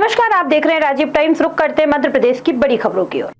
नमस्कार, आप देख रहे हैं राजीव टाइम्स। रुक करते हैं मध्य प्रदेश की बड़ी खबरों की ओर।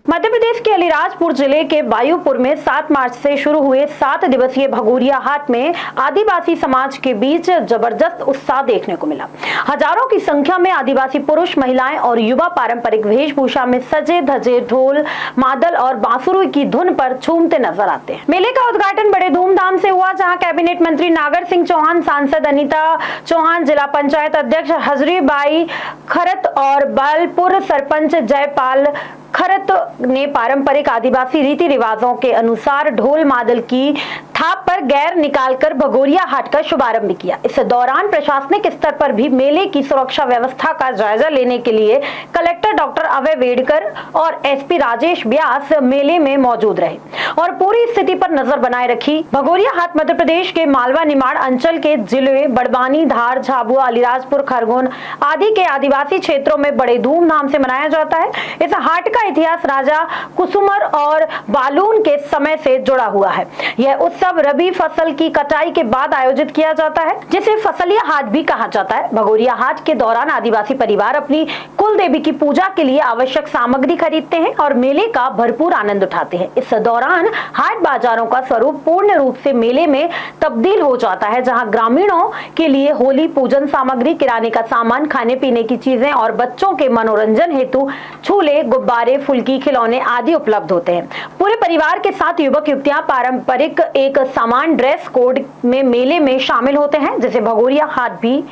मध्य प्रदेश के अलीराजपुर जिले के बायूपुर में 7 मार्च से शुरू हुए 7 दिवसीय भगोरिया हाट में आदिवासी समाज के बीच जबरदस्त उत्साह देखने को मिला। हजारों की संख्या में आदिवासी पुरुष, महिलाएं और युवा पारंपरिक वेशभूषा में सजे धजे ढोल, मादल और बांसुरी की धुन पर झूमते नजर आते हैं। मेले का उद्घाटन बड़े धूमधाम से हुआ, जहां कैबिनेट मंत्री नागर सिंह चौहान, सांसद अनीता चौहान, जिला पंचायत अध्यक्ष हजरीबाई खरत और बालपुर सरपंच जयपाल खरत ने पारंपरिक आदिवासी रीति रिवाजों के अनुसार ढोल मादल की थाप पर गैर निकालकर भगोरिया हाट का शुभारंभ किया। इस दौरान प्रशासनिक स्तर पर भी मेले की सुरक्षा व्यवस्था का जायजा लेने के लिए कलेक्टर डॉक्टर अभय वेडकर और एसपी राजेश व्यास मेले में मौजूद रहे और पूरी स्थिति पर नजर बनाए रखी। भगोरिया हाट मध्य प्रदेश के मालवा निमाड़ अंचल के जिले बड़वानी, धार, झाबुआ, अलीराजपुर, खरगोन आदि के आदिवासी क्षेत्रों में बड़े धूमधाम से मनाया जाता है। इस हाट का इतिहास राजा कुसुमर और बालून के समय से जुड़ा हुआ है। यह उत्सव रबी फसल की कटाई के बाद आयोजित किया जाता है, जिसे फसलिया हाट भी कहा जाता है। भगोरिया हाट के दौरान आदिवासी परिवार अपनी कुल देवी की पूजा के लिए आवश्यक सामग्री खरीदते हैं और मेले का भरपूर आनंद उठाते हैं। इस दौरान हाट बाजारों का स्वरूप पूर्ण रूप से मेले में तब्दील हो जाता है, जहां ग्रामीणों के लिए होली पूजन सामग्री, किराने का सामान, खाने पीने की चीजें और बच्चों के मनोरंजन हेतु झूले, गुब्बारे, फुल्की, खिलौने आदि उपलब्ध होते हैं। पूरे परिवार के साथ युवक युवतियां पारंपरिक एक समान ड्रेस कोड में मेले में शामिल होते हैं, जिसे भगोरिया हाट भी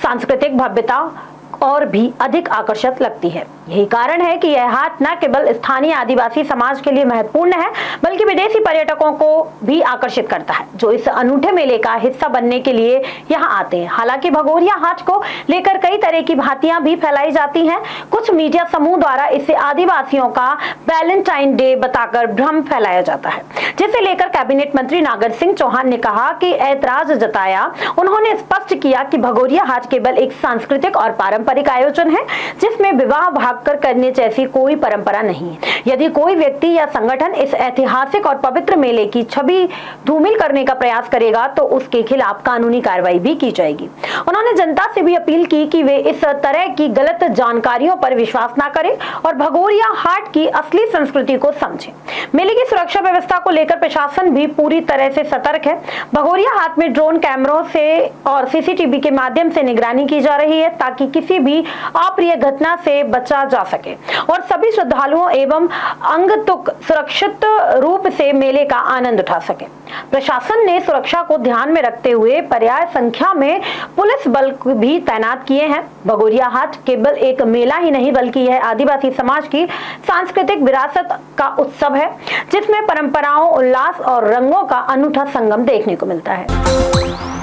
सांस्कृतिक भव्यता और भी अधिक आकर्षक लगती है। यही कारण है कि यह हाट न केवल स्थानीय आदिवासी समाज के लिए महत्वपूर्ण है, बल्कि विदेशी पर्यटकों को भी आकर्षित करता है, जो इस अनूठे मेले का हिस्सा बनने के लिए यहाँ आते हैं। हालांकि भगोरिया हाट को लेकर कई तरह की भ्रांतियां भी फैलाई जाती हैं। कुछ मीडिया समूह द्वारा इसे आदिवासियों का वैलेंटाइन डे बताकर भ्रम फैलाया जाता है, जिसे लेकर कैबिनेट मंत्री नागर सिंह चौहान ने कहा कि ऐतराज जताया। उन्होंने स्पष्ट किया कि भगोरिया हाट केवल एक सांस्कृतिक और पारंपरिक आयोजन है, जिसमें विवाह भागकर करने जैसी कोई परंपरा नहीं है। यदि कोई व्यक्ति या संगठन इस ऐतिहासिक और पवित्र मेले की छवि धूमिल करने का प्रयास करेगा तो उसके खिलाफ कानूनी कार्रवाई भी की जाएगी। उन्होंने जनता से भी अपील की कि वे इस तरह की गलत जानकारियों पर विश्वास न करें और भगोरिया हाट की असली संस्कृति को समझें। मेले की सुरक्षा व्यवस्था को लेकर प्रशासन भी पूरी तरह से सतर्क है। भगोरिया हाट में ड्रोन कैमरों से और सीसीटीवी के माध्यम से निगरानी की जा रही है, ताकि किसी भी अप्रिय घटना से बचा जा सके और सभी श्रद्धालुओं एवं आगंतुक सुरक्षित रूप से मेले का आनंद उठा सके। प्रशासन ने सुरक्षा को ध्यान में रखते हुए पर्याप्त संख्या में पुलिस बल भी तैनात किए हैं। भगोरिया हाट केवल एक मेला ही नहीं, बल्कि यह आदिवासी समाज की सांस्कृतिक विरासत का उत्सव है, जिसमें परंपराओं, उल्लास और रंगों का अनूठा संगम देखने को मिलता है।